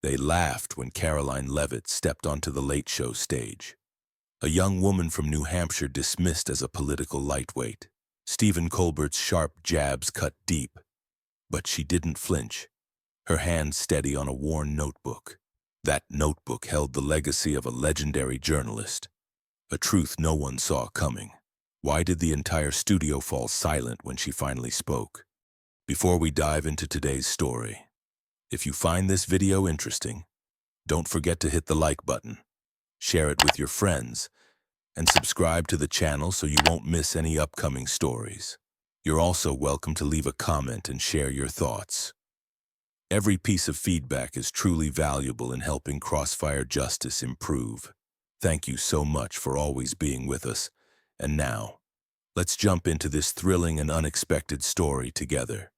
They laughed when Karoline Leavitt stepped onto the Late Show stage. A young woman from New Hampshire dismissed as a political lightweight. Stephen Colbert's sharp jabs cut deep, but she didn't flinch, her hand steady on a worn notebook. That notebook held the legacy of a legendary journalist, a truth no one saw coming. Why did the entire studio fall silent when she finally spoke? Before we dive into today's story, if you find this video interesting, don't forget to hit the like button, share it with your friends, and subscribe to the channel so you won't miss any upcoming stories. You're also welcome to leave a comment and share your thoughts. Every piece of feedback is truly valuable in helping Crossfire Justice improve. Thank you so much for always being with us. And now, let's jump into this thrilling and unexpected story together.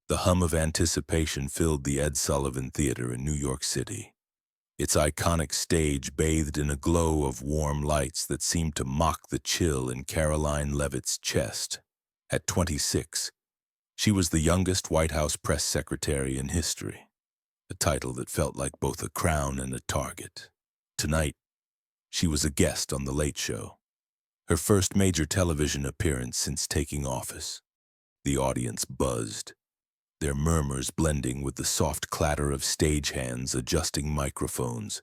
The hum of anticipation filled the Ed Sullivan Theater in New York City. Its iconic stage bathed in a glow of warm lights that seemed to mock the chill in Karoline Leavitt's chest. At 26, she was the youngest White House press secretary in history, a title that felt like both a crown and a target. Tonight, she was a guest on The Late Show, her first major television appearance since taking office. The audience buzzed, their murmurs blending with the soft clatter of stagehands adjusting microphones.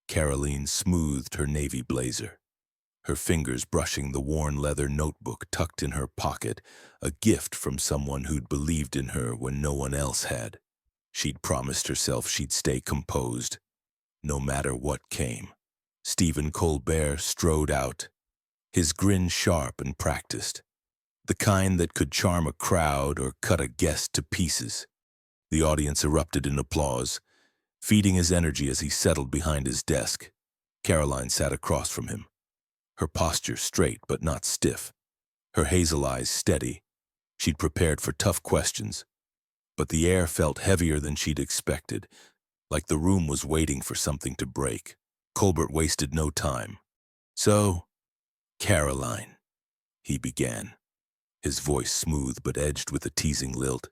Karoline smoothed her navy blazer, her fingers brushing the worn leather notebook tucked in her pocket, a gift from someone who'd believed in her when no one else had. She'd promised herself she'd stay composed, no matter what came. Stephen Colbert strode out, his grin sharp and practiced, the kind that could charm a crowd or cut a guest to pieces. The audience erupted in applause, feeding his energy as he settled behind his desk. Karoline sat across from him, her posture straight but not stiff, her hazel eyes steady. She'd prepared for tough questions, but the air felt heavier than she'd expected, like the room was waiting for something to break. Colbert wasted no time. "So, Karoline," he began, his voice smooth but edged with a teasing lilt.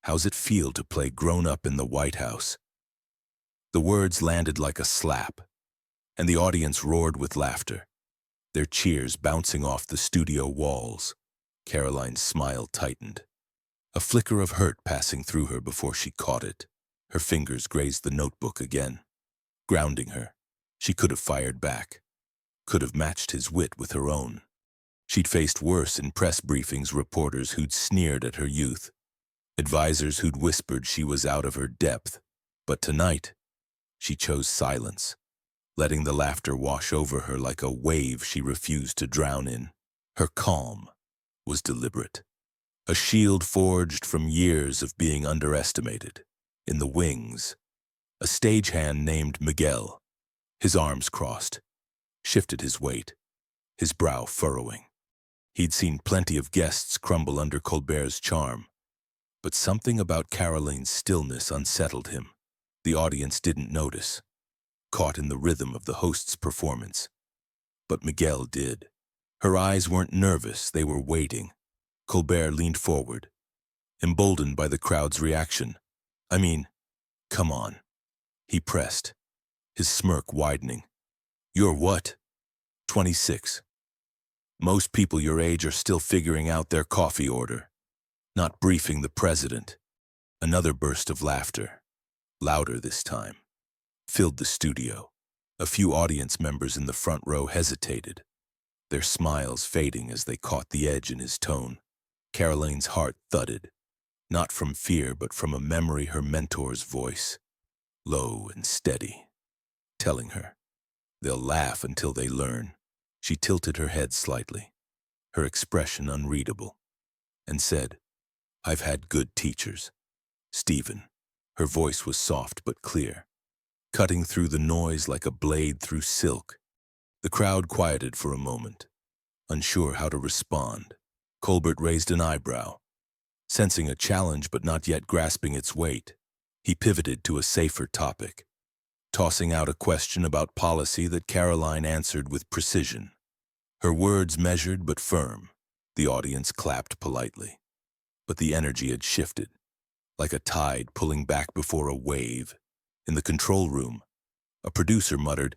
"How's it feel to play grown-up in the White House?" The words landed like a slap, and the audience roared with laughter, their cheers bouncing off the studio walls. Karoline's smile tightened, a flicker of hurt passing through her before she caught it. Her fingers grazed the notebook again, grounding her. She could have fired back, could have matched his wit with her own. She'd faced worse in press briefings, reporters who'd sneered at her youth, advisors who'd whispered she was out of her depth. But tonight, she chose silence, letting the laughter wash over her like a wave she refused to drown in. Her calm was deliberate, a shield forged from years of being underestimated. In the wings, a stagehand named Miguel, his arms crossed, shifted his weight, his brow furrowing. He'd seen plenty of guests crumble under Colbert's charm, but something about Karoline's stillness unsettled him. The audience didn't notice, caught in the rhythm of the host's performance. But Miguel did. Her eyes weren't nervous, they were waiting. Colbert leaned forward, emboldened by the crowd's reaction. "I mean, come on," he pressed, his smirk widening. "You're what? 26. Most people your age are still figuring out their coffee order, not briefing the president." Another burst of laughter, louder this time, filled the studio. A few audience members in the front row hesitated, their smiles fading as they caught the edge in his tone. Karoline's heart thudded, not from fear but from a memory her mentor's voice, low and steady, telling her, "They'll laugh until they learn." She tilted her head slightly, her expression unreadable, and said, "I've had good teachers, Stephen." Her voice was soft but clear, cutting through the noise like a blade through silk. The crowd quieted for a moment, unsure how to respond. Colbert raised an eyebrow, sensing a challenge but not yet grasping its weight. He pivoted to a safer topic, tossing out a question about policy that Karoline answered with precision. Her words measured but firm. The audience clapped politely, but the energy had shifted, like a tide pulling back before a wave. In the control room, a producer muttered,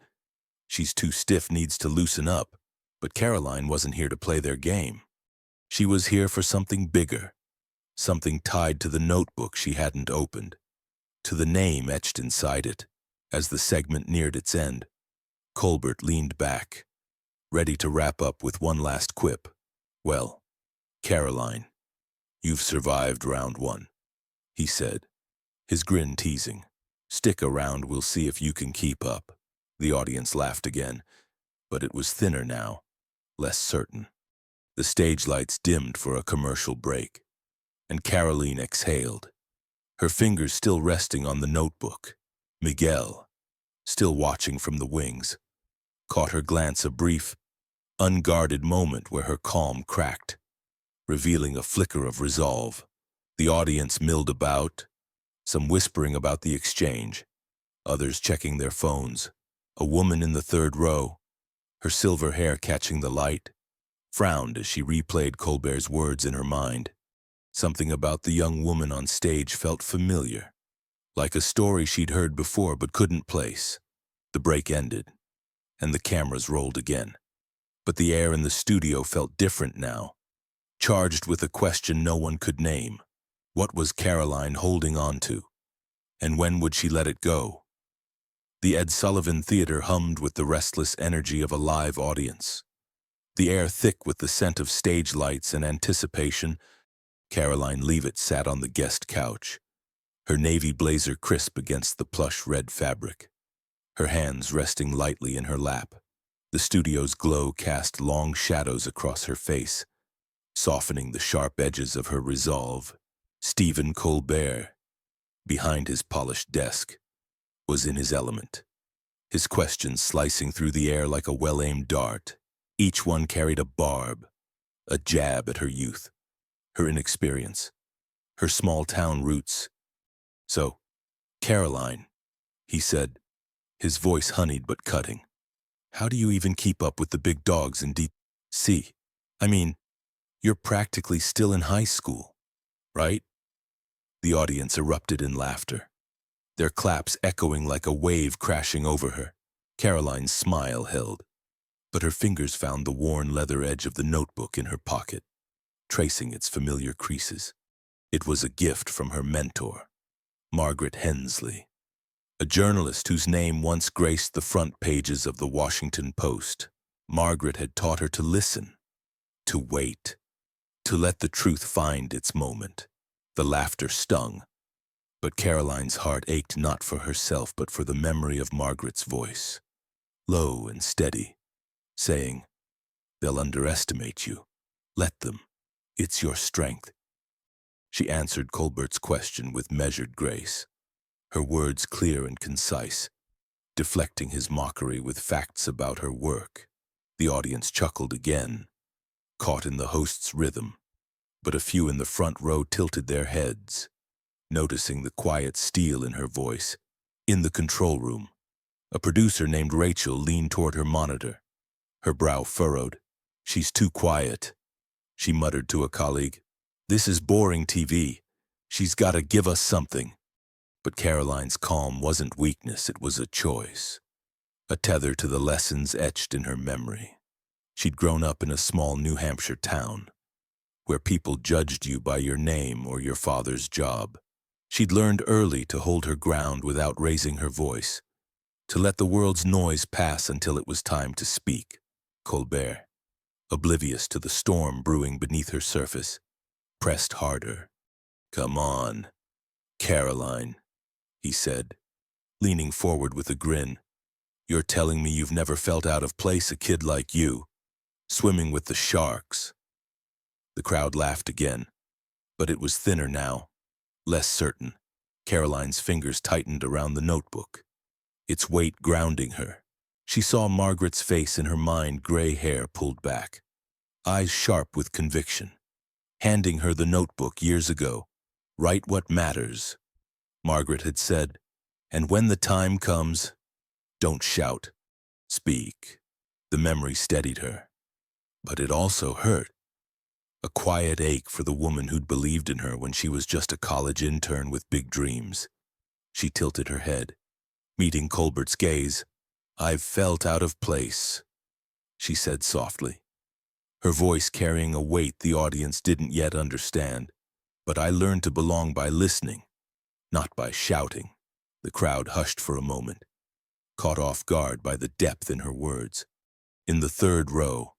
"She's too stiff, needs to loosen up." But Karoline wasn't here to play their game. She was here for something bigger, something tied to the notebook she hadn't opened, to the name etched inside it. As the segment neared its end, Colbert leaned back, ready to wrap up with one last quip. "Well, Karoline, you've survived round one," he said, his grin teasing. "Stick around, we'll see if you can keep up." The audience laughed again, but it was thinner now, less certain. The stage lights dimmed for a commercial break, and Karoline exhaled, her fingers still resting on the notebook. Miguel, still watching from the wings, caught her glance, a brief, unguarded moment where her calm cracked, revealing a flicker of resolve. The audience milled about, some whispering about the exchange, others checking their phones. A woman in the third row, her silver hair catching the light, frowned as she replayed Colbert's words in her mind. Something about the young woman on stage felt familiar, like a story she'd heard before but couldn't place. The break ended, and the cameras rolled again. But the air in the studio felt different now, charged with a question no one could name. What was Karoline holding on to? And when would she let it go? The Ed Sullivan Theater hummed with the restless energy of a live audience, the air thick with the scent of stage lights and anticipation. Karoline Leavitt sat on the guest couch, her navy blazer crisp against the plush red fabric, her hands resting lightly in her lap. The studio's glow cast long shadows across her face, softening the sharp edges of her resolve. Stephen Colbert, behind his polished desk, was in his element, his questions slicing through the air like a well-aimed dart. Each one carried a barb, a jab at her youth, her inexperience, her small-town roots. "So, Karoline," he said, his voice honeyed but cutting, "how do you even keep up with the big dogs in D.C.? I mean, you're practically still in high school, right?" The audience erupted in laughter, their claps echoing like a wave crashing over her. Karoline's smile held, but her fingers found the worn leather edge of the notebook in her pocket, tracing its familiar creases. It was a gift from her mentor, Margaret Hensley, a journalist whose name once graced the front pages of the Washington Post. Margaret had taught her to listen, to wait, to let the truth find its moment. The laughter stung, but Karoline's heart ached not for herself but for the memory of Margaret's voice, low and steady, saying, "They'll underestimate you. Let them. It's your strength." She answered Colbert's question with measured grace, her words clear and concise, deflecting his mockery with facts about her work. The audience chuckled again, caught in the host's rhythm, but a few in the front row tilted their heads, noticing the quiet steel in her voice. In the control room, a producer named Rachel leaned toward her monitor, her brow furrowed. "She's too quiet," she muttered to a colleague. "This is boring TV. She's got to give us something." But Karoline's calm wasn't weakness, it was a choice, a tether to the lessons etched in her memory. She'd grown up in a small New Hampshire town, where people judged you by your name or your father's job. She'd learned early to hold her ground without raising her voice, to let the world's noise pass until it was time to speak. Colbert, oblivious to the storm brewing beneath her surface, pressed harder. "Come on, Karoline," he said, leaning forward with a grin. "You're telling me you've never felt out of place, a kid like you, swimming with the sharks?" The crowd laughed again, but it was thinner now, less certain. Karoline's fingers tightened around the notebook, its weight grounding her. She saw Margaret's face in her mind, gray hair pulled back, eyes sharp with conviction. Handing her the notebook years ago, "Write what matters," Margaret had said, "and when the time comes, don't shout, speak." The memory steadied her, but it also hurt. A quiet ache for the woman who'd believed in her when she was just a college intern with big dreams. She tilted her head, Meeting Colbert's gaze, "I've felt out of place," she said softly, her voice carrying a weight the audience didn't yet understand. "But I learned to belong by listening, not by shouting." The crowd hushed for a moment, caught off guard by the depth in her words. In the third row,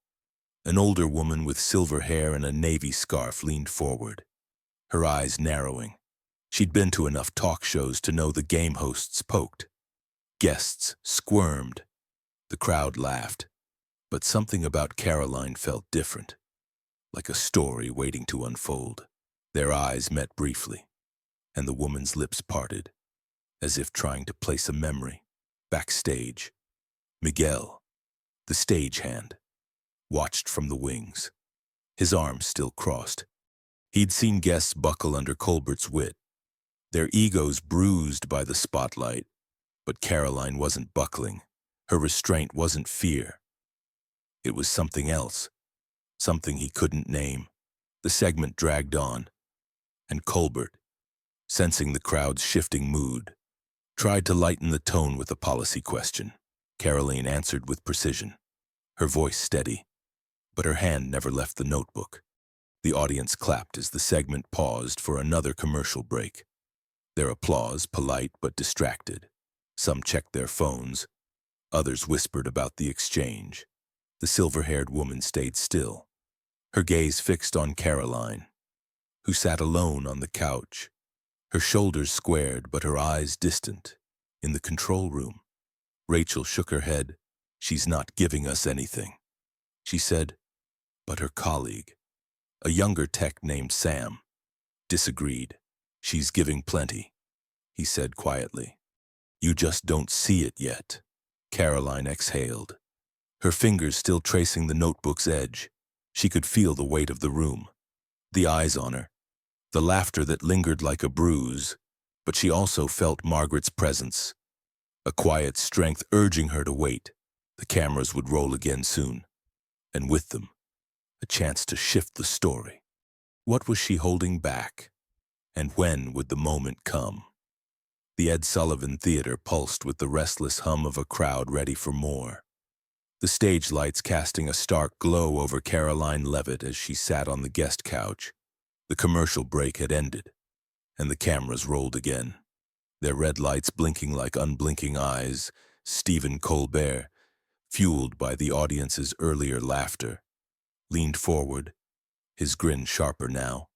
an older woman with silver hair and a navy scarf leaned forward, her eyes narrowing. She'd been to enough talk shows to know the game hosts poked. Guests squirmed. The crowd laughed. But something about Karoline felt different, like a story waiting to unfold. Their eyes met briefly, and the woman's lips parted, as if trying to place a memory. Backstage, Miguel, the stagehand, watched from the wings, his arms still crossed. He'd seen guests buckle under Colbert's wit, their egos bruised by the spotlight. But Karoline wasn't buckling. Her restraint wasn't fear. It was something else, something he couldn't name. The segment dragged on, and Colbert, sensing the crowd's shifting mood, tried to lighten the tone with a policy question. Karoline answered with precision, her voice steady, but her hand never left the notebook. The audience clapped as the segment paused for another commercial break, their applause polite but distracted. Some checked their phones, others whispered about the exchange. The silver-haired woman stayed still, her gaze fixed on Karoline, who sat alone on the couch, her shoulders squared but her eyes distant. In the control room, Rachel shook her head. "She's not giving us anything," she said. But her colleague, a younger tech named Sam, disagreed. "She's giving plenty," he said quietly. "You just don't see it yet." Karoline exhaled, her fingers still tracing the notebook's edge. She could feel the weight of the room, the eyes on her, the laughter that lingered like a bruise, but she also felt Margaret's presence, a quiet strength urging her to wait. The cameras would roll again soon, and with them, a chance to shift the story. What was she holding back? And when would the moment come? The Ed Sullivan Theater pulsed with the restless hum of a crowd ready for more, the stage lights casting a stark glow over Karoline Leavitt as she sat on the guest couch. The commercial break had ended, and the cameras rolled again, their red lights blinking like unblinking eyes. Stephen Colbert, fueled by the audience's earlier laughter, leaned forward, his grin sharper now,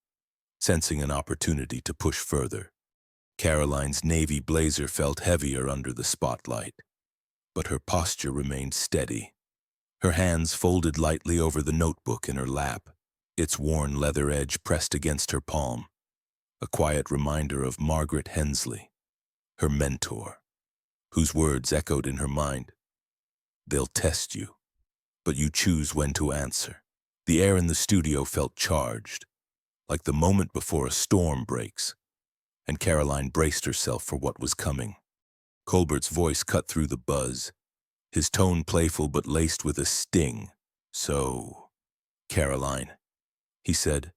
sensing an opportunity to push further. Karoline's navy blazer felt heavier under the spotlight, but her posture remained steady, her hands folded lightly over the notebook in her lap, its worn leather edge pressed against her palm, a quiet reminder of Margaret Hensley, her mentor, whose words echoed in her mind. "They'll test you, but you choose when to answer." The air in the studio felt charged, like the moment before a storm breaks, and Karoline braced herself for what was coming. Colbert's voice cut through the buzz, his tone playful but laced with a sting. "So, Karoline," he said,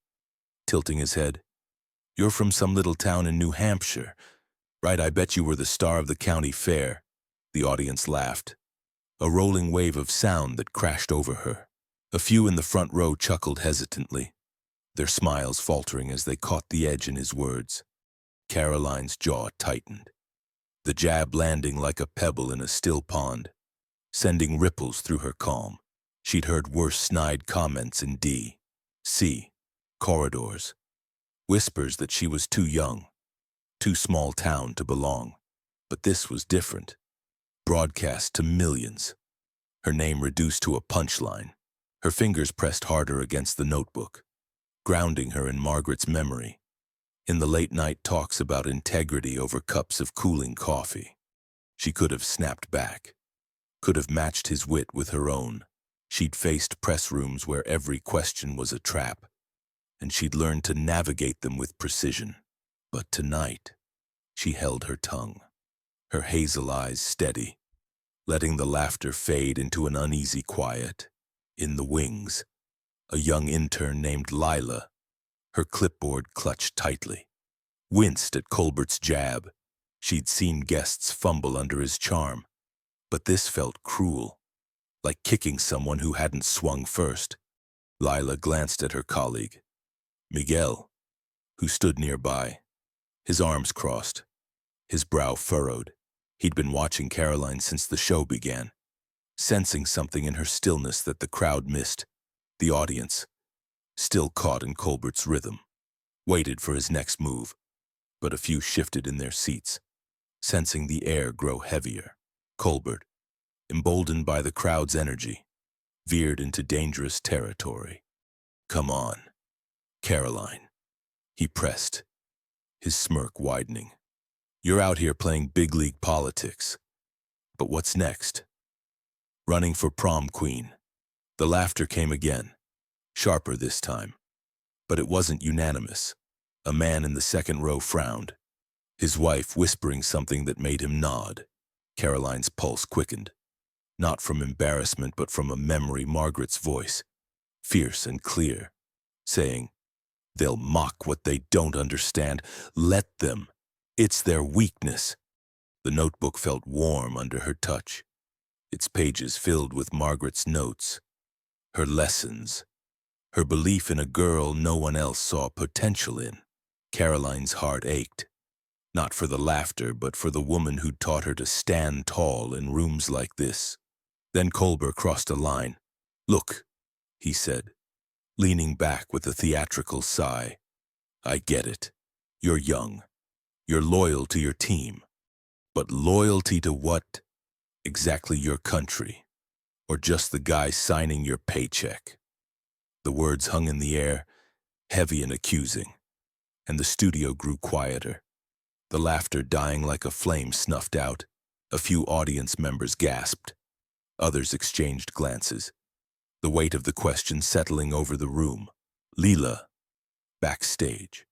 tilting his head, "you're from some little town in New Hampshire, right? I bet you were the star of the county fair." The audience laughed, a rolling wave of sound that crashed over her. A few in the front row chuckled hesitantly, their smiles faltering as they caught the edge in his words. Karoline's jaw tightened, the jab landing like a pebble in a still pond, sending ripples through her calm. She'd heard worse snide comments in D.C. corridors, whispers that she was too young, too small town to belong. But this was different, broadcast to millions, her name reduced to a punchline, her fingers pressed harder against the notebook, grounding her in Margaret's memory, in the late-night talks about integrity over cups of cooling coffee. She could have snapped back, could have matched his wit with her own. She'd faced press rooms where every question was a trap, and she'd learned to navigate them with precision. But tonight, she held her tongue, her hazel eyes steady, letting the laughter fade into an uneasy quiet. In the wings, a young intern named Lila, her clipboard clutched tightly, winced at Colbert's jab. She'd seen guests fumble under his charm, but this felt cruel, like kicking someone who hadn't swung first. Lila glanced at her colleague, Miguel, who stood nearby, his arms crossed, his brow furrowed. He'd been watching Karoline since the show began, sensing something in her stillness that the crowd missed. The audience, still caught in Colbert's rhythm, waited for his next move, but a few shifted in their seats, sensing the air grow heavier. Colbert, emboldened by the crowd's energy, veered into dangerous territory. "Come on, Karoline," he pressed, his smirk widening. "You're out here playing big league politics. But what's next?" "Running for prom queen." The laughter came again, sharper this time. But it wasn't unanimous. A man in the second row frowned, his wife whispering something that made him nod. Karoline's pulse quickened, not from embarrassment but from a memory. Margaret's voice, fierce and clear, saying, "They'll mock what they don't understand. Let them. It's their weakness." The notebook felt warm under her touch, its pages filled with Margaret's notes, her lessons, her belief in a girl no one else saw potential in. Karoline's heart ached, not for the laughter but for the woman who'd taught her to stand tall in rooms like this. Then Colbert crossed a line. "Look," he said, leaning back with a theatrical sigh. "I get it. You're young. You're loyal to your team. But loyalty to what? Exactly your country? Or just the guy signing your paycheck?" The words hung in the air, heavy and accusing, and the studio grew quieter, the laughter dying like a flame snuffed out. A few audience members gasped. Others exchanged glances, the weight of the question settling over the room. Lila, backstage,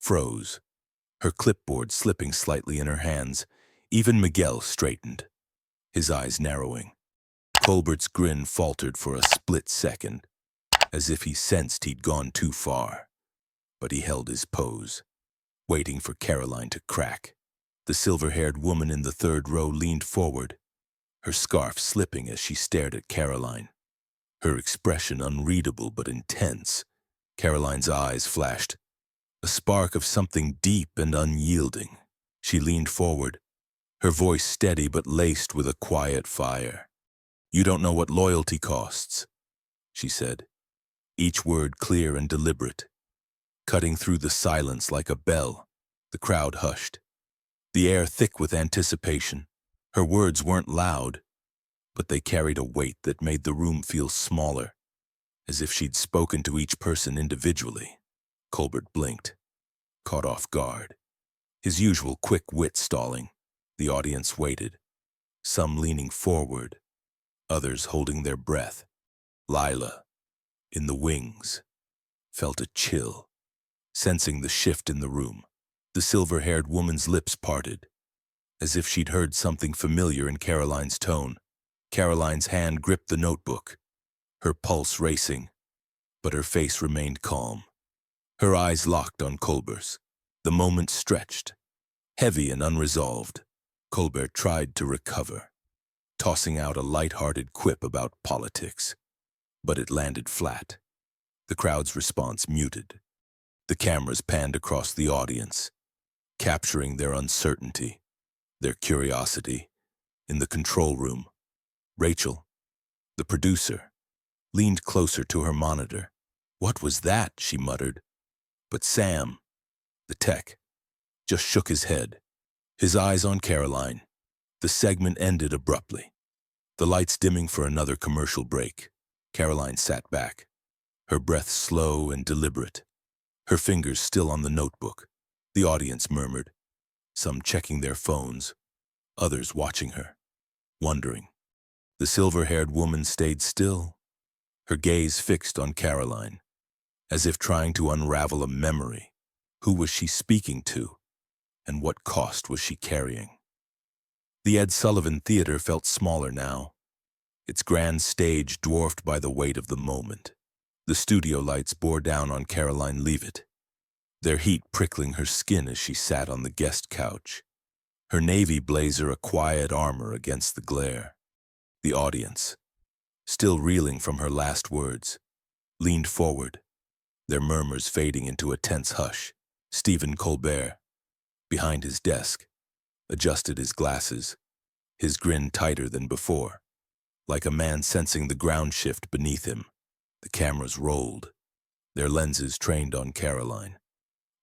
froze, her clipboard slipping slightly in her hands. Even Miguel straightened, his eyes narrowing. Colbert's grin faltered for a split second, as if he sensed he'd gone too far. But he held his pose, waiting for Karoline to crack. The silver-haired woman in the third row leaned forward, her scarf slipping as she stared at Karoline, her expression unreadable but intense. Karoline's eyes flashed, a spark of something deep and unyielding. She leaned forward, her voice steady but laced with a quiet fire. "You don't know what loyalty costs," she said, each word clear and deliberate, cutting through the silence like a bell. The crowd hushed, the air thick with anticipation. Her words weren't loud, but they carried a weight that made the room feel smaller, as if she'd spoken to each person individually. Colbert blinked, caught off guard, his usual quick wit stalling. The audience waited, some leaning forward, others holding their breath. Lila, in the wings, felt a chill, sensing the shift in the room. The silver-haired woman's lips parted, as if she'd heard something familiar in Karoline's tone. Karoline's hand gripped the notebook, her pulse racing, but her face remained calm. Her eyes locked on Colbert's. The moment stretched, heavy and unresolved. Colbert tried to recover, tossing out a light-hearted quip about politics, but it landed flat. The crowd's response muted. The cameras panned across the audience, capturing their uncertainty, their curiosity. In the control room, Rachel, the producer, leaned closer to her monitor. "What was that?" she muttered. But Sam, the tech, just shook his head, his eyes on Karoline. The segment ended abruptly, the lights dimming for another commercial break. Karoline sat back, her breath slow and deliberate, her fingers still on the notebook. The audience murmured, some checking their phones, others watching her, wondering. The silver-haired woman stayed still, her gaze fixed on Karoline, as if trying to unravel a memory. Who was she speaking to, and what cost was she carrying? The Ed Sullivan Theater felt smaller now, its grand stage dwarfed by the weight of the moment. The studio lights bore down on Karoline Leavitt, their heat prickling her skin as she sat on the guest couch, her navy blazer a quiet armor against the glare. The audience, still reeling from her last words, leaned forward, their murmurs fading into a tense hush. Stephen Colbert, behind his desk, adjusted his glasses, his grin tighter than before, like a man sensing the ground shift beneath him. The cameras rolled, their lenses trained on Karoline,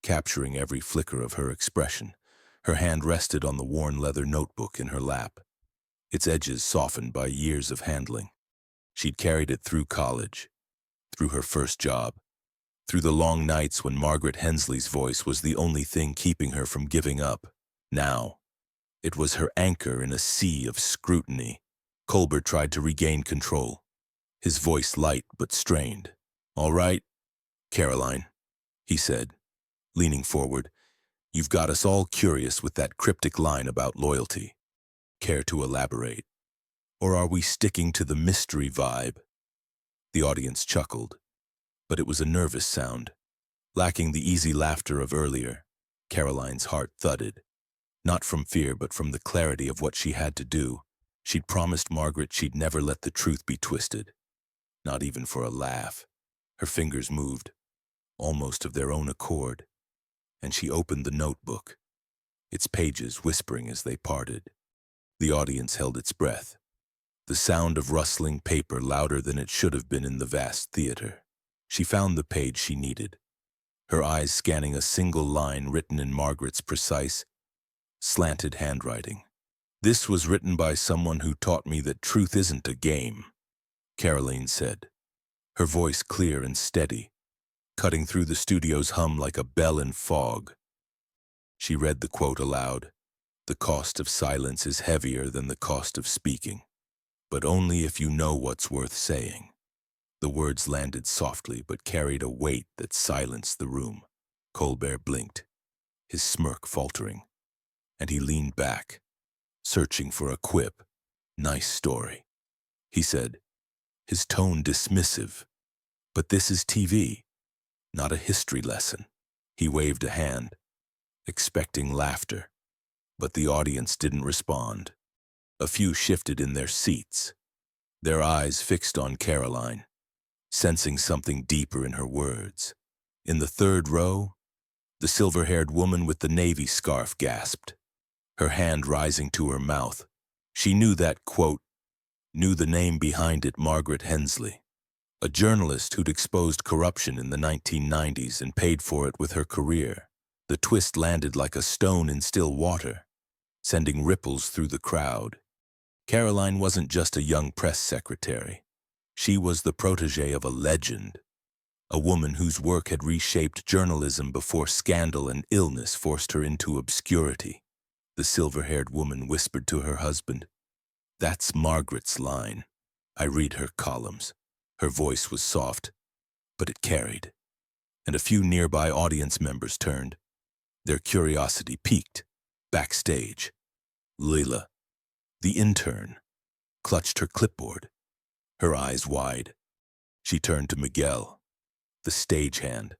capturing every flicker of her expression. Her hand rested on the worn leather notebook in her lap, its edges softened by years of handling. She'd carried it through college, through her first job, through the long nights when Margaret Hensley's voice was the only thing keeping her from giving up. Now, it was her anchor in a sea of scrutiny. Colbert tried to regain control, his voice light but strained. "All right, Karoline," he said, leaning forward. "You've got us all curious with that cryptic line about loyalty. Care to elaborate? Or are we sticking to the mystery vibe?" The audience chuckled, but it was a nervous sound. Lacking the easy laughter of earlier, Karoline's heart thudded, not from fear but from the clarity of what she had to do. She'd promised Margaret she'd never let the truth be twisted, not even for a laugh. Her fingers moved, almost of their own accord, and she opened the notebook, its pages whispering as they parted. The audience held its breath, the sound of rustling paper louder than it should have been in the vast theater. She found the page she needed, her eyes scanning a single line written in Margaret's precise, slanted handwriting. "This was written by someone who taught me that truth isn't a game," Karoline said, her voice clear and steady, cutting through the studio's hum like a bell in fog. She read the quote aloud. "The cost of silence is heavier than the cost of speaking, but only if you know what's worth saying." The words landed softly but carried a weight that silenced the room. Colbert blinked, his smirk faltering, and he leaned back, searching for a quip. "Nice story," he said, his tone dismissive. "But this is TV, not a history lesson." He waved a hand, expecting laughter, but the audience didn't respond. A few shifted in their seats, their eyes fixed on Karoline, sensing something deeper in her words. In the third row, the silver-haired woman with the navy scarf gasped, her hand rising to her mouth. She knew that quote, knew the name behind it: Margaret Hensley, a journalist who'd exposed corruption in the 1990s and paid for it with her career. The twist landed like a stone in still water, sending ripples through the crowd. Karoline wasn't just a young press secretary. She was the protege of a legend, a woman whose work had reshaped journalism before scandal and illness forced her into obscurity. The silver-haired woman whispered to her husband, "That's Margaret's line. I read her columns." Her voice was soft, but it carried, and a few nearby audience members turned, their curiosity piqued. Backstage, Leila, the intern, clutched her clipboard, her eyes wide. She turned to Miguel, the stagehand,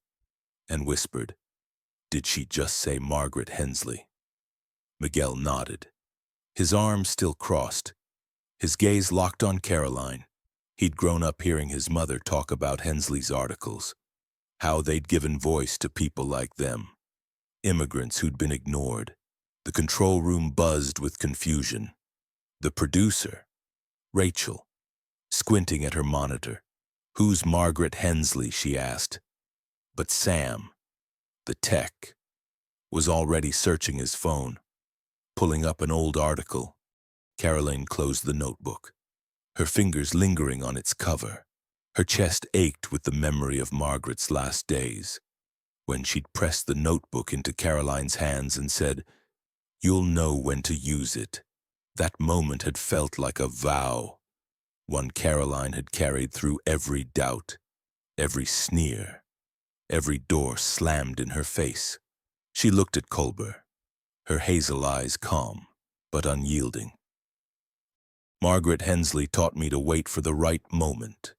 and whispered, "Did she just say Margaret Hensley?" Miguel nodded, his arms still crossed, his gaze locked on Karoline. He'd grown up hearing his mother talk about Hensley's articles, how they'd given voice to people like them, immigrants who'd been ignored. The control room buzzed with confusion. The producer, Rachel, squinting at her monitor. "Who's Margaret Hensley?" she asked. But Sam, the tech, was already searching his phone, pulling up an old article. Karoline closed the notebook, her fingers lingering on its cover. Her chest ached with the memory of Margaret's last days, when she'd pressed the notebook into Karoline's hands and said, "You'll know when to use it." That moment had felt like a vow, one Karoline had carried through every doubt, every sneer, every door slammed in her face. She looked at Colbert, her hazel eyes calm but unyielding. "Margaret Hensley taught me to wait for the right moment,"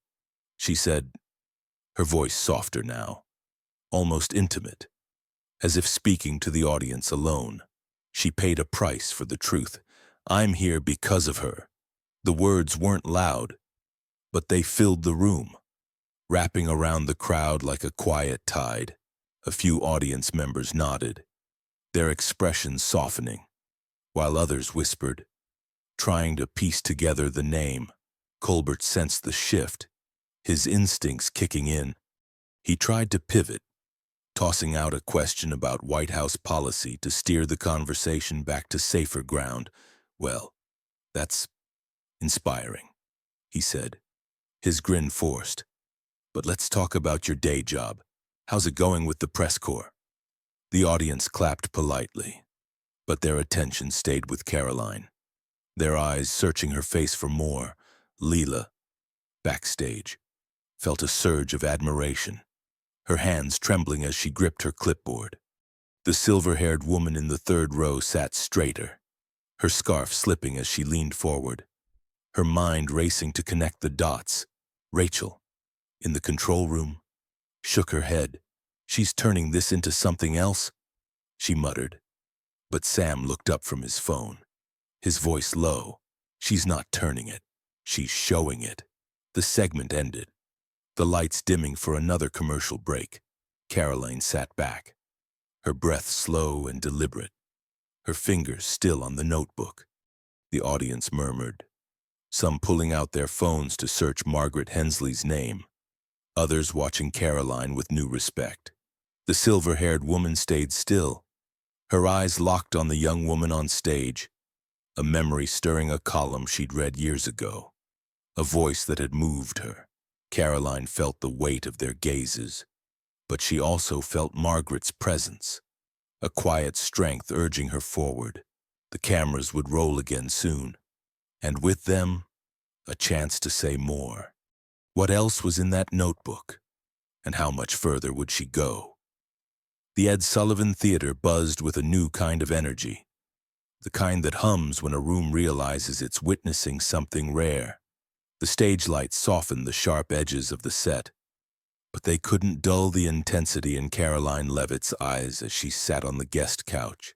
she said, her voice softer now, almost intimate, as if speaking to the audience alone. She paid a price for the truth. I'm here because of her. The words weren't loud, but they filled the room, wrapping around the crowd like a quiet tide. A few audience members nodded, their expressions softening, while others whispered, trying to piece together the name. Colbert sensed the shift, his instincts kicking in. He tried to pivot, tossing out a question about White House policy to steer the conversation back to safer ground. Well, that's inspiring, he said, his grin forced. But let's talk about your day job. How's it going with the press corps? The audience clapped politely, but their attention stayed with Karoline, their eyes searching her face for more. Leela, backstage, felt a surge of admiration, her hands trembling as she gripped her clipboard. The silver-haired woman in the third row sat straighter, her scarf slipping as she leaned forward, her mind racing to connect the dots. Rachel, in the control room, shook her head. She's turning this into something else, she muttered. But Sam looked up from his phone, his voice low. She's not turning it, she's showing it. The segment ended, the lights dimming for another commercial break. Karoline sat back, her breath slow and deliberate, her fingers still on the notebook. The audience murmured, some pulling out their phones to search Margaret Hensley's name, others watching Karoline with new respect. The silver-haired woman stayed still, her eyes locked on the young woman on stage, a memory stirring a column she'd read years ago, a voice that had moved her. Karoline felt the weight of their gazes, but she also felt Margaret's presence, a quiet strength urging her forward. The cameras would roll again soon, and with them, a chance to say more. What else was in that notebook, and how much further would she go? The Ed Sullivan Theater buzzed with a new kind of energy, the kind that hums when a room realizes it's witnessing something rare. The stage lights softened the sharp edges of the set, but they couldn't dull the intensity in Karoline Leavitt's eyes as she sat on the guest couch,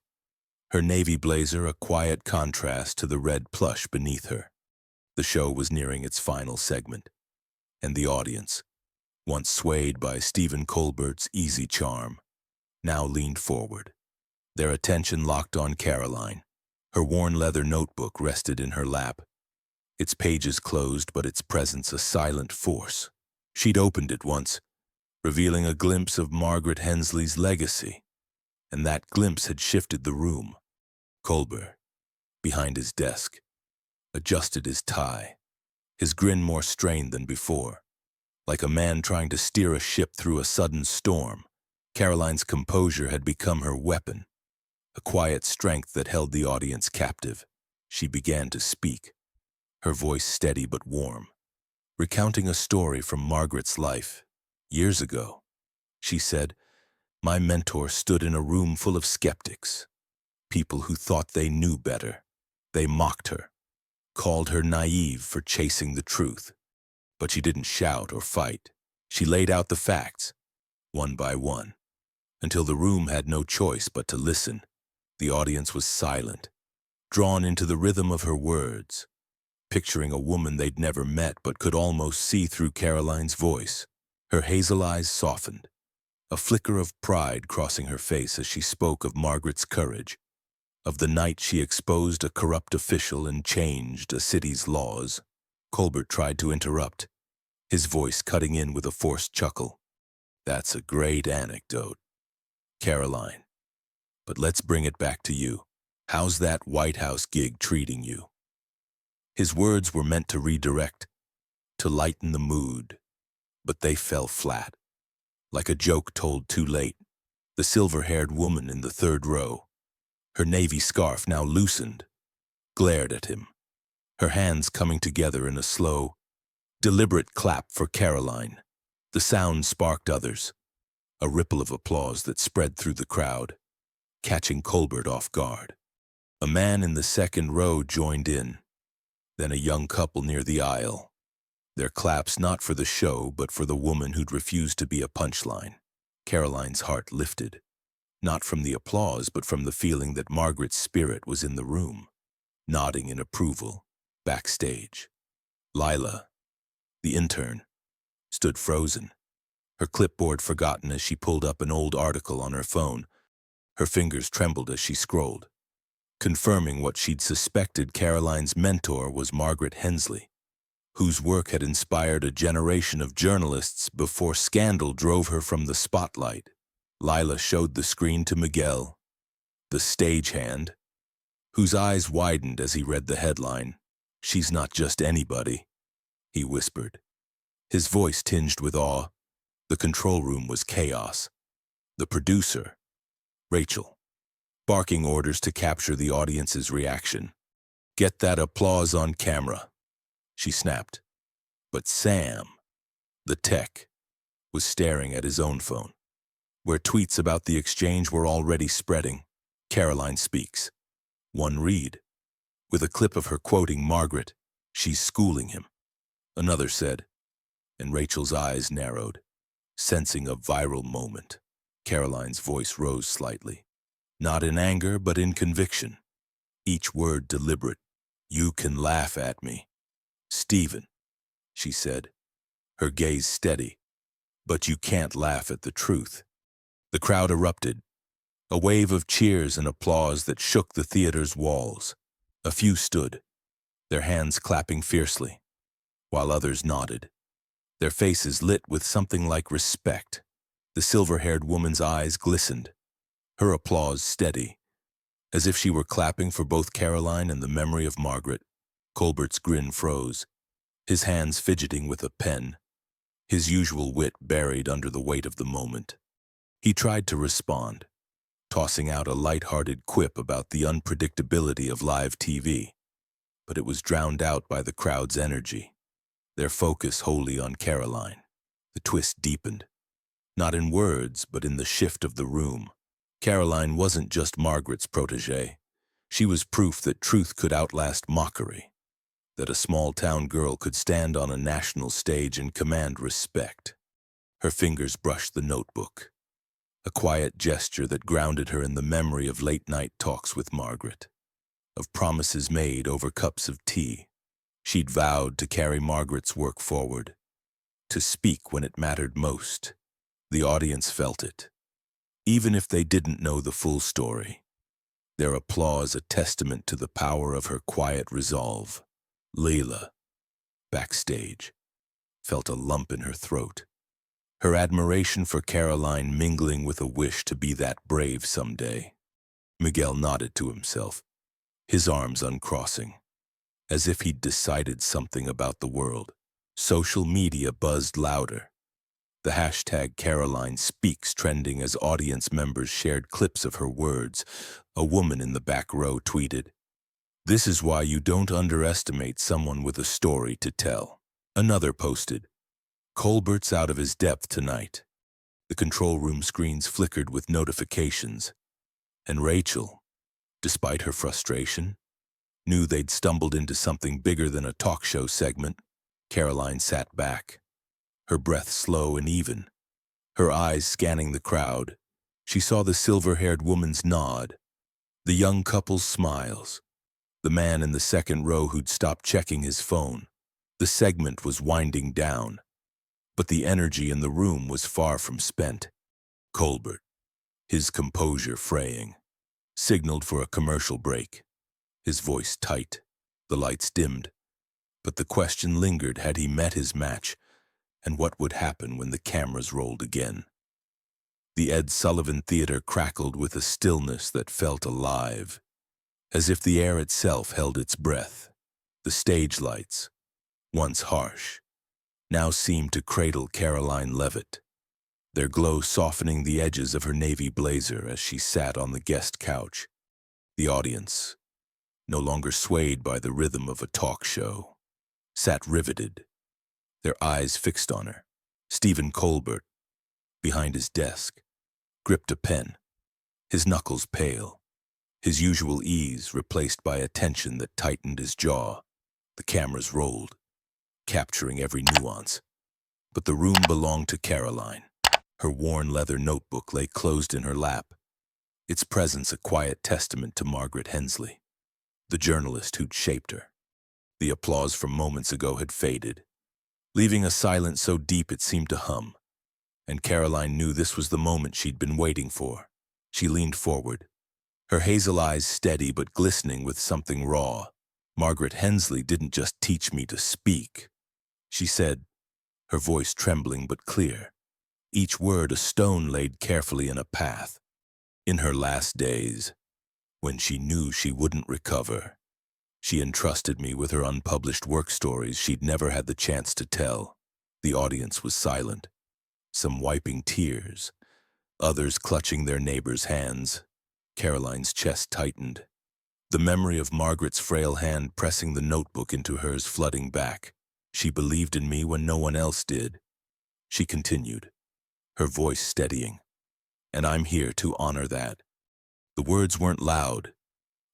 her navy blazer a quiet contrast to the red plush beneath her. The show was nearing its final segment, and the audience, once swayed by Stephen Colbert's easy charm, now leaned forward, their attention locked on Karoline. Her worn leather notebook rested in her lap, its pages closed but its presence a silent force. She'd opened it once, revealing a glimpse of Margaret Hensley's legacy, and that glimpse had shifted the room. Colbert, behind his desk, adjusted his tie, his grin more strained than before. Like a man trying to steer a ship through a sudden storm, Karoline's composure had become her weapon, a quiet strength that held the audience captive. She began to speak, her voice steady but warm, recounting a story from Margaret's life. Years ago, she said, my mentor stood in a room full of skeptics, people who thought they knew better. They mocked her, called her naive for chasing the truth. But she didn't shout or fight. She laid out the facts, one by one, until the room had no choice but to listen. The audience was silent, drawn into the rhythm of her words, picturing a woman they'd never met but could almost see through Karoline's voice. Her hazel eyes softened, a flicker of pride crossing her face as she spoke of Margaret's courage, of the night she exposed a corrupt official and changed a city's laws. Colbert tried to interrupt, his voice cutting in with a forced chuckle. That's a great anecdote, Karoline. But let's bring it back to you. How's that White House gig treating you? His words were meant to redirect, to lighten the mood, but they fell flat, like a joke told too late. The silver-haired woman in the third row, her navy scarf now loosened, glared at him, her hands coming together in a slow, deliberate clap for Karoline. The sound sparked others, a ripple of applause that spread through the crowd, catching Colbert off guard. A man in the second row joined in, then a young couple near the aisle, their claps not for the show but for the woman who'd refused to be a punchline. Karoline's heart lifted. not from the applause, but from the feeling that Margaret's spirit was in the room, nodding in approval, backstage. Lila, the intern, stood frozen, her clipboard forgotten as she pulled up an old article on her phone. Her fingers trembled as she scrolled, confirming what she'd suspected. Karoline's mentor was Margaret Hensley, whose work had inspired a generation of journalists before scandal drove her from the spotlight. Lila showed the screen to Miguel, the stagehand, whose eyes widened as he read the headline. "She's not just anybody," he whispered, his voice tinged with awe. The control room was chaos. The producer, Rachel, barking orders to capture the audience's reaction. "Get that applause on camera," she snapped. But Sam, the tech, was staring at his own phone, where tweets about the exchange were already spreading. Karoline speaks. One read, with a clip of her quoting Margaret, "She's schooling him." Another said, and Rachel's eyes narrowed, sensing a viral moment. Karoline's voice rose slightly, not in anger but in conviction, each word deliberate. "You can laugh at me, Stephen," she said, her gaze steady, "but you can't laugh at the truth." The crowd erupted, a wave of cheers and applause that shook the theater's walls. A few stood, their hands clapping fiercely, while others nodded, their faces lit with something like respect. The silver-haired woman's eyes glistened, her applause steady, as if she were clapping for both Karoline and the memory of Margaret. Colbert's grin froze, his hands fidgeting with a pen, his usual wit buried under the weight of the moment. He tried to respond, tossing out a light-hearted quip about the unpredictability of live TV, but it was drowned out by the crowd's energy, their focus wholly on Karoline. The twist deepened, not in words, but in the shift of the room. Karoline wasn't just Margaret's protege. She was proof that truth could outlast mockery, that a small-town girl could stand on a national stage and command respect. Her fingers brushed the notebook, a quiet gesture that grounded her in the memory of late-night talks with Margaret, of promises made over cups of tea. She'd vowed to carry Margaret's work forward, to speak when it mattered most. The audience felt it, even if they didn't know the full story, their applause a testament to the power of her quiet resolve. Leila, backstage, felt a lump in her throat, her admiration for Karoline mingling with a wish to be that brave someday. Miguel nodded to himself, his arms uncrossing, as if he'd decided something about the world. Social media buzzed louder, the hashtag Karoline Speaks trending as audience members shared clips of her words. A woman in the back row tweeted, "This is why you don't underestimate someone with a story to tell." Another posted, "Colbert's out of his depth tonight." The control room screens flickered with notifications, and Rachel, despite her frustration, knew they'd stumbled into something bigger than a talk show segment. Karoline sat back, her breath slow and even, her eyes scanning the crowd. She saw the silver-haired woman's nod, the young couple's smiles, the man in the second row who'd stopped checking his phone. The segment was winding down, but the energy in the room was far from spent. Colbert, his composure fraying, signaled for a commercial break, his voice tight. The lights dimmed, but the question lingered: had he met his match, and what would happen when the cameras rolled again? The Ed Sullivan Theater crackled with a stillness that felt alive, as if the air itself held its breath. The stage lights, once harsh, now seemed to cradle Karoline Leavitt, their glow softening the edges of her navy blazer as she sat on the guest couch. The audience, no longer swayed by the rhythm of a talk show, sat riveted, their eyes fixed on her. Stephen Colbert, behind his desk, gripped a pen, his knuckles pale, his usual ease replaced by a tension that tightened his jaw. The cameras rolled, capturing every nuance. But the room belonged to Karoline. Her worn leather notebook lay closed in her lap, its presence a quiet testament to Margaret Hensley, the journalist who'd shaped her. The applause from moments ago had faded, leaving a silence so deep it seemed to hum, and Karoline knew this was the moment she'd been waiting for. She leaned forward, her hazel eyes steady but glistening with something raw. "Margaret Hensley didn't just teach me to speak," she said, her voice trembling but clear, each word a stone laid carefully in a path. "In her last days, when she knew she wouldn't recover, she entrusted me with her unpublished work stories she'd never had the chance to tell." The audience was silent, some wiping tears, others clutching their neighbors' hands. Karoline's chest tightened, the memory of Margaret's frail hand pressing the notebook into hers flooding back. "She believed in me when no one else did," she continued, her voice steadying, "and I'm here to honor that." The words weren't loud,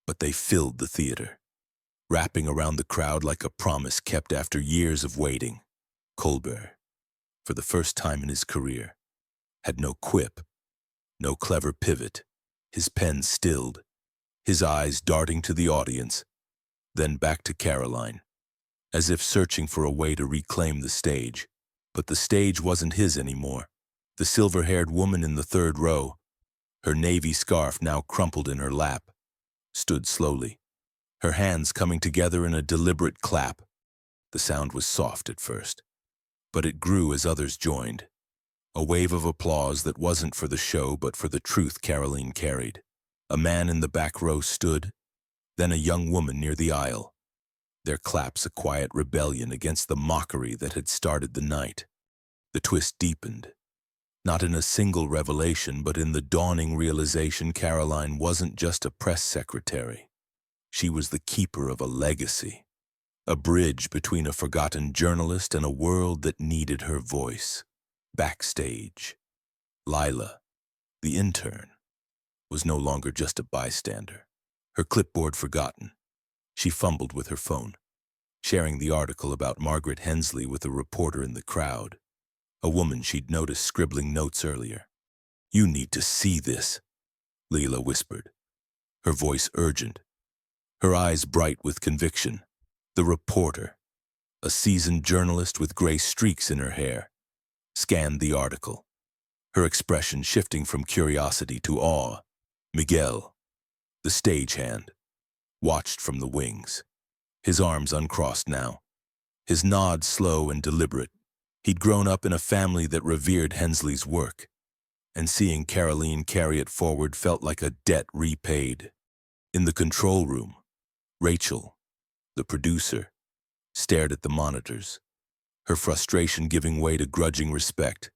but they filled the theater, wrapping around the crowd like a promise kept after years of waiting. Colbert, for the first time in his career, had no quip, no clever pivot. His pen stilled, his eyes darting to the audience, then back to Karoline, as if searching for a way to reclaim the stage. But the stage wasn't his anymore. The silver-haired woman in the third row, her navy scarf now crumpled in her lap, stood slowly, her hands coming together in a deliberate clap. The sound was soft at first, but it grew as others joined. A wave of applause that wasn't for the show but for the truth Karoline carried. A man in the back row stood, then a young woman near the aisle, their claps a quiet rebellion against the mockery that had started the night. The twist deepened, not in a single revelation but in the dawning realization Karoline wasn't just a press secretary. She was the keeper of a legacy, a bridge between a forgotten journalist and a world that needed her voice. Backstage, Lila, the intern, was no longer just a bystander, her clipboard forgotten. She fumbled with her phone, sharing the article about Margaret Hensley with a reporter in the crowd, a woman she'd noticed scribbling notes earlier. "You need to see this," Lila whispered, her voice urgent, her eyes bright with conviction. The reporter, a seasoned journalist with gray streaks in her hair, scanned the article, her expression shifting from curiosity to awe. Miguel, the stagehand, watched from the wings, his arms uncrossed now, his nod slow and deliberate. He'd grown up in a family that revered Hensley's work, and seeing Karoline carry it forward felt like a debt repaid. In the control room, Rachel, the producer, stared at the monitors, her frustration giving way to grudging respect.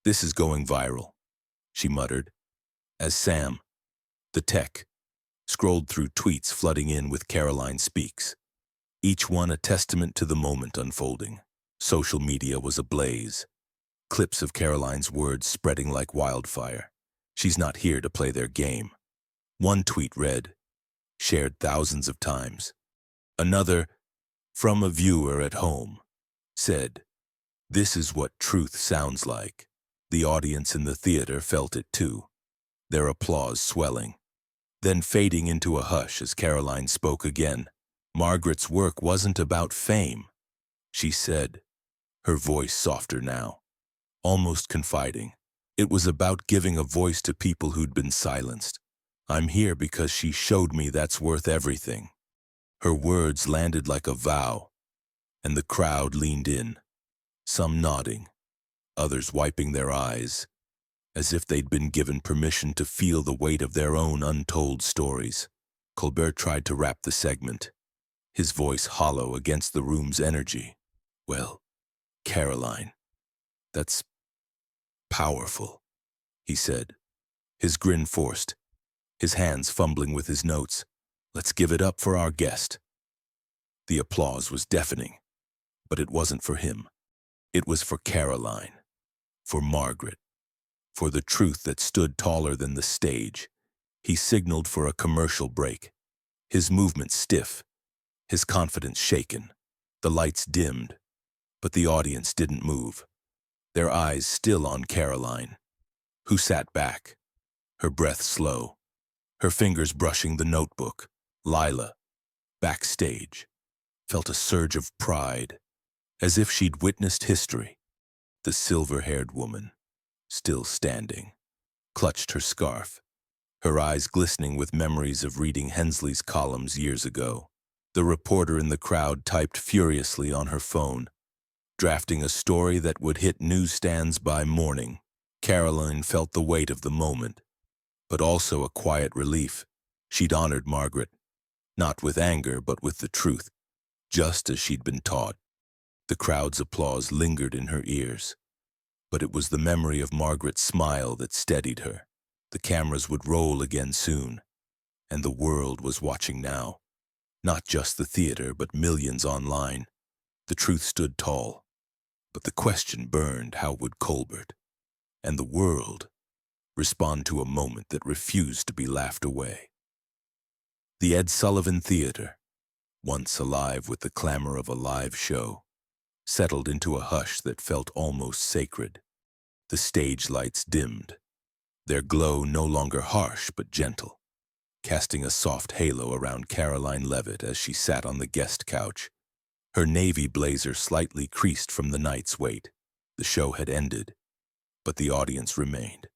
"This is going viral," she muttered, as Sam, the tech, scrolled through tweets flooding in with Karoline Speaks, each one a testament to the moment unfolding. Social media was ablaze, clips of Karoline's words spreading like wildfire. "She's not here to play their game." One tweet read, shared thousands of times. Another, from a viewer at home, said, "This is what truth sounds like." The audience in the theater felt it too, their applause swelling, then fading into a hush as Karoline spoke again. Margaret's work wasn't about fame, she said, her voice softer now, almost confiding. It was about giving a voice to people who'd been silenced. "I'm here because she showed me that's worth everything." Her words landed like a vow, and the crowd leaned in, some nodding, others wiping their eyes, as if they'd been given permission to feel the weight of their own untold stories. Colbert tried to wrap the segment, his voice hollow against the room's energy. "Well, Karoline, that's powerful," he said, his grin forced, his hands fumbling with his notes. "Let's give it up for our guest." The applause was deafening, but it wasn't for him. It was for Karoline, for Margaret, for the truth that stood taller than the stage. He signaled for a commercial break, his movement stiff, his confidence shaken. The lights dimmed, but the audience didn't move, their eyes still on Karoline, who sat back, her breath slow, her fingers brushing the notebook. Lila, backstage, felt a surge of pride, as if she'd witnessed history. The silver-haired woman, still standing, clutched her scarf, her eyes glistening with memories of reading Hensley's columns years ago. The reporter in the crowd typed furiously on her phone, drafting a story that would hit newsstands by morning. Karoline felt the weight of the moment, but also a quiet relief. She'd honored Margaret, not with anger but with the truth, just as she'd been taught. The crowd's applause lingered in her ears, but it was the memory of Margaret's smile that steadied her. The cameras would roll again soon, and the world was watching now. Not just the theater, but millions online. The truth stood tall, but the question burned: how would Colbert and the world respond to a moment that refused to be laughed away? The Ed Sullivan Theater, once alive with the clamor of a live show, settled into a hush that felt almost sacred. The stage lights dimmed, their glow no longer harsh but gentle, casting a soft halo around Karoline Leavitt as she sat on the guest couch, her navy blazer slightly creased from the night's weight. The show had ended, but the audience remained,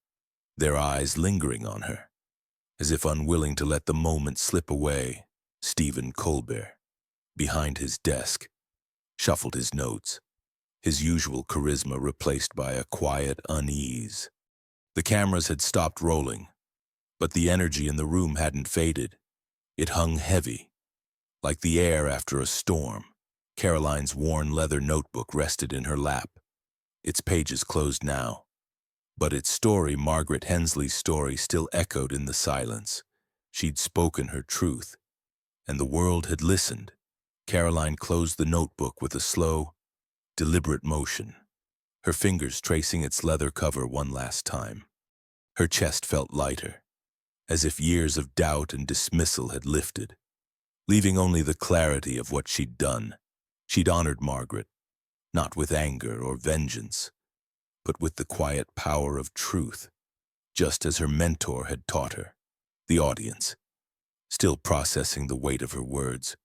their eyes lingering on her, as if unwilling to let the moment slip away. Stephen Colbert, behind his desk, shuffled his notes, his usual charisma replaced by a quiet unease. The cameras had stopped rolling, but the energy in the room hadn't faded. It hung heavy, like the air after a storm. Karoline's worn leather notebook rested in her lap, its pages closed now, but its story, Margaret Hensley's story, still echoed in the silence. She'd spoken her truth, and the world had listened. Karoline closed the notebook with a slow, deliberate motion, her fingers tracing its leather cover one last time. Her chest felt lighter, as if years of doubt and dismissal had lifted, leaving only the clarity of what she'd done. She'd honored Margaret, not with anger or vengeance, but with the quiet power of truth, just as her mentor had taught her. The audience, still processing the weight of her words,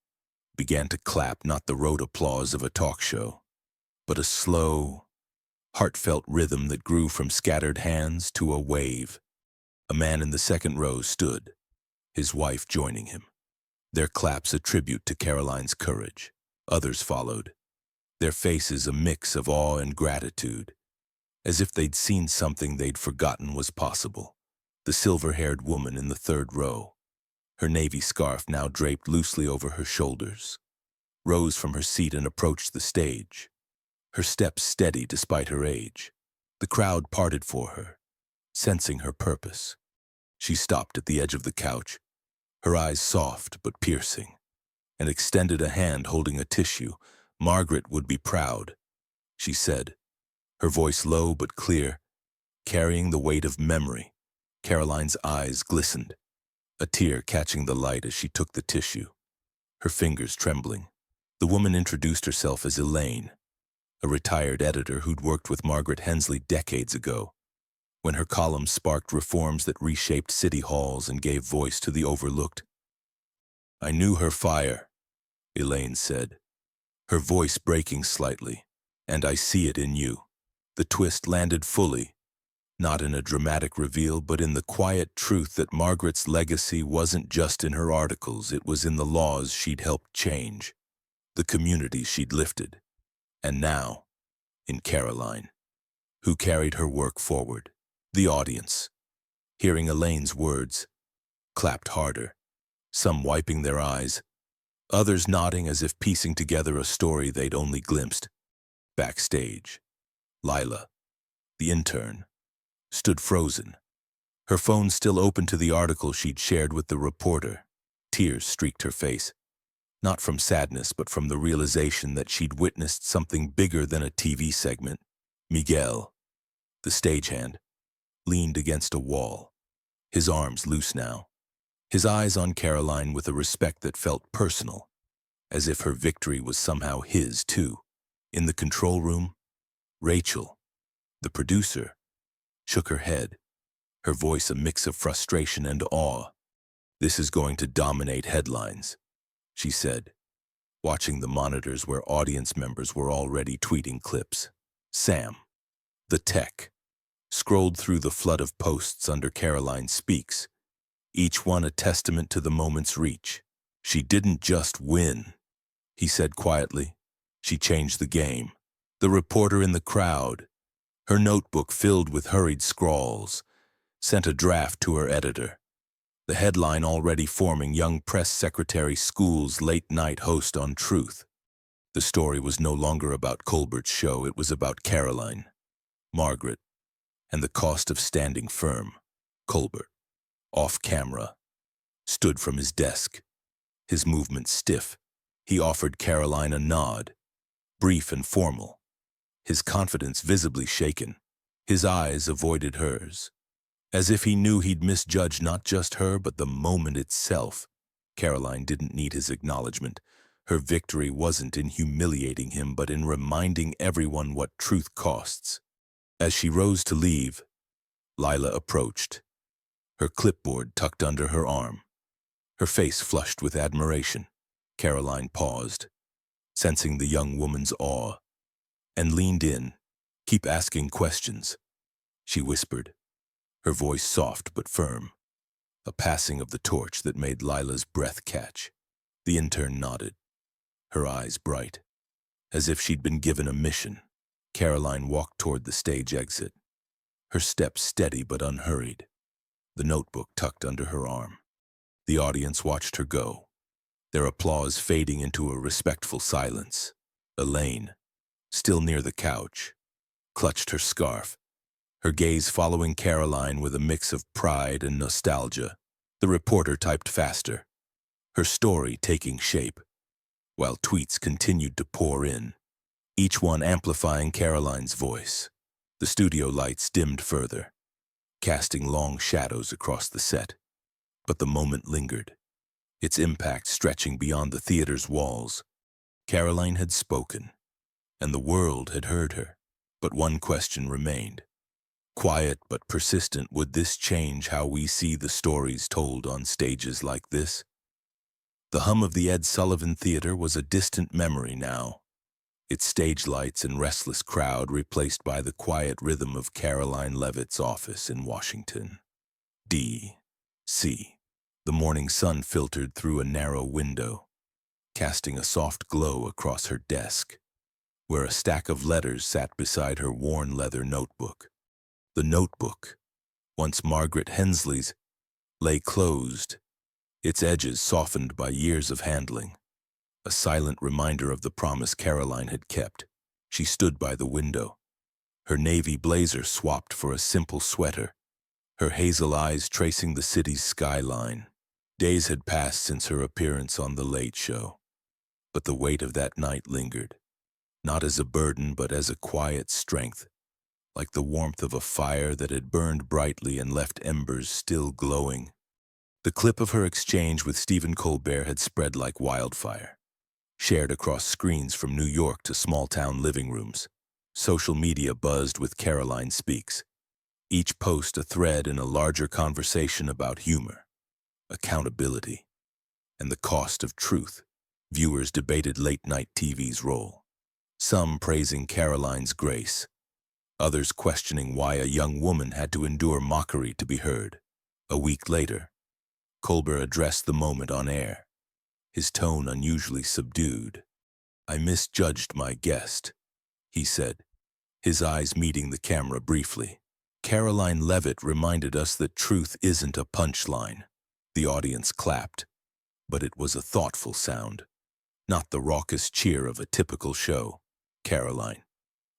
began to clap, not the rote applause of a talk show, but a slow, heartfelt rhythm that grew from scattered hands to a wave. A man in the second row stood, his wife joining him, their claps a tribute to Karoline's courage. Others followed, their faces a mix of awe and gratitude, as if they'd seen something they'd forgotten was possible. The silver-haired woman in the third row, her navy scarf now draped loosely over her shoulders, rose from her seat and approached the stage, her steps steady despite her age. The crowd parted for her, sensing her purpose. She stopped at the edge of the couch, her eyes soft but piercing, and extended a hand holding a tissue. Margaret would be proud, she said, her voice low but clear, carrying the weight of memory. Karoline's eyes glistened, a tear catching the light as she took the tissue, her fingers trembling. The woman introduced herself as Elaine, a retired editor who'd worked with Margaret Hensley decades ago, when her columns sparked reforms that reshaped city halls and gave voice to the overlooked. "I knew her fire," Elaine said, her voice breaking slightly, "and I see it in you." The twist landed fully, not in a dramatic reveal, but in the quiet truth that Margaret's legacy wasn't just in her articles, it was in the laws she'd helped change, the communities she'd lifted, and now, in Karoline, who carried her work forward. The audience, hearing Elaine's words, clapped harder, some wiping their eyes, others nodding as if piecing together a story they'd only glimpsed. Backstage, Lila, the intern, stood frozen, her phone still open to the article she'd shared with the reporter. Tears streaked her face, not from sadness but from the realization that she'd witnessed something bigger than a TV segment. Miguel, the stagehand, leaned against a wall, his arms loose now, his eyes on Karoline with a respect that felt personal, as if her victory was somehow his too. In the control room, Rachel, the producer, shook her head, her voice a mix of frustration and awe. "This is going to dominate headlines," she said, watching the monitors where audience members were already tweeting clips. Sam, the tech, scrolled through the flood of posts under Karoline Speaks, each one a testament to the moment's reach. "She didn't just win," he said quietly. "She changed the game." The reporter in the crowd, her notebook filled with hurried scrawls, sent a draft to her editor. The headline already forming: "Young Press Secretary Schools Late-Night Host on Truth." The story was no longer about Colbert's show, it was about Karoline, Margaret, and the cost of standing firm. Colbert, off camera, stood from his desk, his movements stiff. He offered Karoline a nod, brief and formal, his confidence visibly shaken. His eyes avoided hers, as if he knew he'd misjudged not just her, but the moment itself. Karoline didn't need his acknowledgement. Her victory wasn't in humiliating him, but in reminding everyone what truth costs. As she rose to leave, Lila approached, her clipboard tucked under her arm, her face flushed with admiration. Karoline paused, sensing the young woman's awe, and leaned in. "Keep asking questions," she whispered, her voice soft but firm, a passing of the torch that made Lila's breath catch. The intern nodded, her eyes bright, as if she'd been given a mission. Karoline walked toward the stage exit, her steps steady but unhurried, the notebook tucked under her arm. The audience watched her go, their applause fading into a respectful silence. Elaine, still near the couch, clutched her scarf, her gaze following Karoline with a mix of pride and nostalgia. The reporter typed faster, her story taking shape, while tweets continued to pour in, each one amplifying Karoline's voice. The studio lights dimmed further, casting long shadows across the set. But the moment lingered, its impact stretching beyond the theater's walls. Karoline had spoken, and the world had heard her. But one question remained. Quiet but persistent, would this change how we see the stories told on stages like this? The hum of the Ed Sullivan Theater was a distant memory now, its stage lights and restless crowd replaced by the quiet rhythm of Karoline Leavitt's office in Washington, D.C. The morning sun filtered through a narrow window, casting a soft glow across her desk, where a stack of letters sat beside her worn leather notebook. The notebook, once Margaret Hensley's, lay closed, its edges softened by years of handling, a silent reminder of the promise Karoline had kept. She stood by the window, her navy blazer swapped for a simple sweater, her hazel eyes tracing the city's skyline. Days had passed since her appearance on The Late Show, but the weight of that night lingered, not as a burden but as a quiet strength, like the warmth of a fire that had burned brightly and left embers still glowing. The clip of her exchange with Stephen Colbert had spread like wildfire, shared across screens from New York to small-town living rooms. Social media buzzed with Karoline Speaks, each post a thread in a larger conversation about humor, accountability, and the cost of truth. Viewers debated late-night TV's role, some praising Karoline's grace, others questioning why a young woman had to endure mockery to be heard. A week later, Colbert addressed the moment on air, his tone unusually subdued. "I misjudged my guest," he said, his eyes meeting the camera briefly. "Karoline Leavitt reminded us that truth isn't a punchline." The audience clapped, but it was a thoughtful sound, not the raucous cheer of a typical show. Karoline,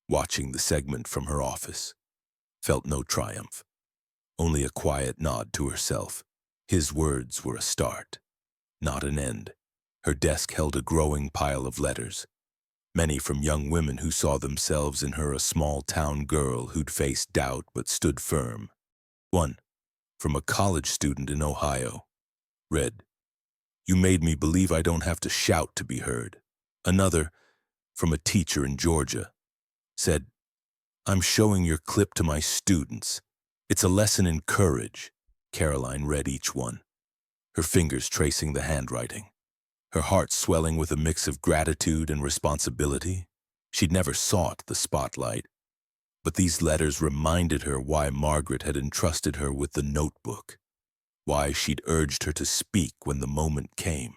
watching the segment from her office, felt no triumph, only a quiet nod to herself. His words were a start, not an end. Her desk held a growing pile of letters, many from young women who saw themselves in her, a small-town girl who'd faced doubt but stood firm. One, from a college student in Ohio, read, "You made me believe I don't have to shout to be heard." Another, from a teacher in Georgia, said, "I'm showing your clip to my students. It's a lesson in courage." Karoline read each one, her fingers tracing the handwriting, her heart swelling with a mix of gratitude and responsibility. She'd never sought the spotlight, but these letters reminded her why Margaret had entrusted her with the notebook, why she'd urged her to speak when the moment came.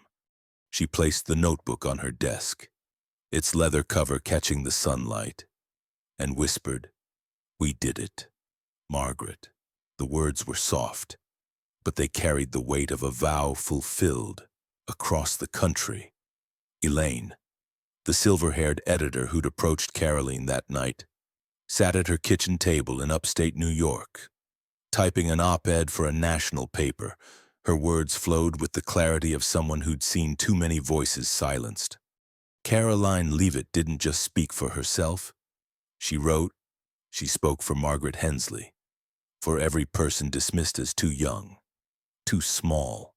She placed the notebook on her desk, its leather cover catching the sunlight, and whispered, "We did it, Margaret." The words were soft, but they carried the weight of a vow fulfilled across the country. Elaine, the silver-haired editor who'd approached Karoline that night, sat at her kitchen table in upstate New York, typing an op-ed for a national paper. Her words flowed with the clarity of someone who'd seen too many voices silenced. Karoline Leavitt didn't just speak for herself. She wrote, she spoke for Margaret Hensley, for every person dismissed as too young, too small,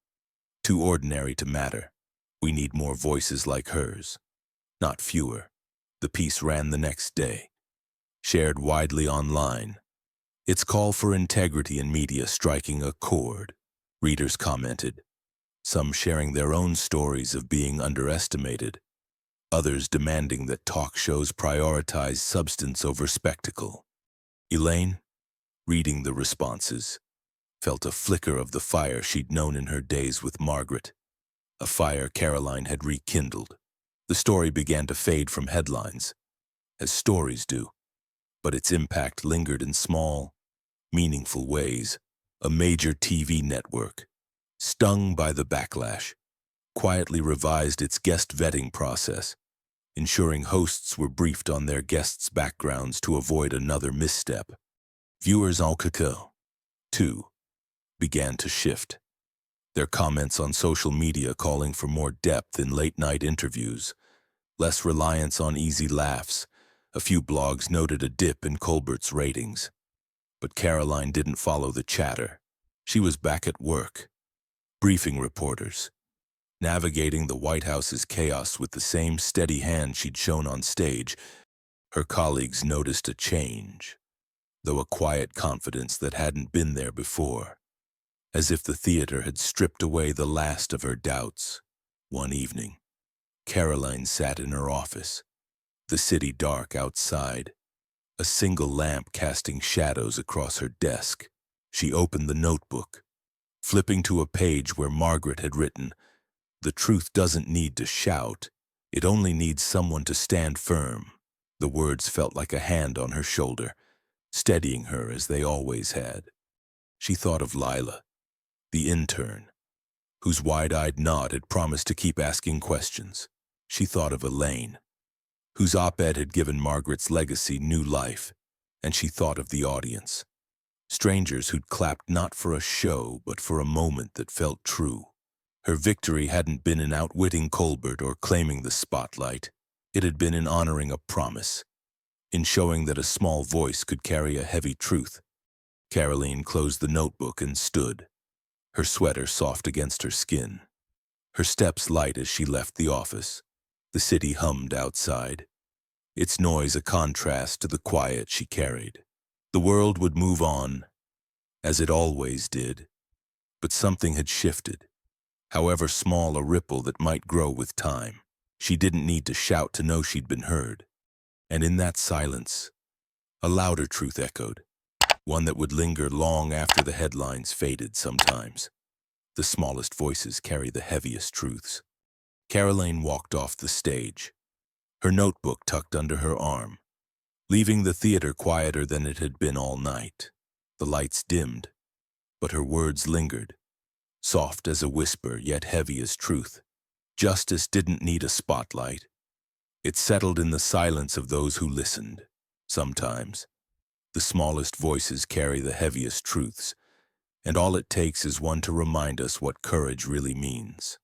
too ordinary to matter. We need more voices like hers, not fewer. The piece ran the next day, shared widely online, its call for integrity in media striking a chord. Readers commented, some sharing their own stories of being underestimated, others demanding that talk shows prioritize substance over spectacle. Elaine, reading the responses, felt a flicker of the fire she'd known in her days with Margaret, a fire Karoline had rekindled. The story began to fade from headlines, as stories do, but its impact lingered in small, meaningful ways. A major TV network, stung by the backlash, quietly revised its guest vetting process, ensuring hosts were briefed on their guests' backgrounds to avoid another misstep. Viewers en coteau, too, began to shift, their comments on social media calling for more depth in late-night interviews, less reliance on easy laughs. A few blogs noted a dip in Colbert's ratings. But Karoline didn't follow the chatter. She was back at work, briefing reporters, navigating the White House's chaos with the same steady hand she'd shown on stage. Her colleagues noticed a change, though a quiet confidence that hadn't been there before, as if the theater had stripped away the last of her doubts. One evening, Karoline sat in her office, the city dark outside, a single lamp casting shadows across her desk. She opened the notebook, flipping to a page where Margaret had written, "The truth doesn't need to shout, it only needs someone to stand firm." The words felt like a hand on her shoulder, steadying her as they always had. She thought of Lila, the intern, whose wide-eyed nod had promised to keep asking questions. She thought of Elaine, whose op-ed had given Margaret's legacy new life, and she thought of the audience, strangers who'd clapped not for a show but for a moment that felt true. Her victory hadn't been in outwitting Colbert or claiming the spotlight. It had been in honoring a promise, in showing that a small voice could carry a heavy truth. Karoline closed the notebook and stood, her sweater soft against her skin, her steps light as she left the office. The city hummed outside, its noise a contrast to the quiet she carried. The world would move on, as it always did, but something had shifted, however small a ripple that might grow with time. She didn't need to shout to know she'd been heard, and in that silence, a louder truth echoed, one that would linger long after the headlines faded. Sometimes the smallest voices carry the heaviest truths. Karoline walked off the stage, her notebook tucked under her arm, leaving the theater quieter than it had been all night. The lights dimmed, but her words lingered, soft as a whisper yet heavy as truth. Justice didn't need a spotlight. It settled in the silence of those who listened. Sometimes, the smallest voices carry the heaviest truths, and all it takes is one to remind us what courage really means.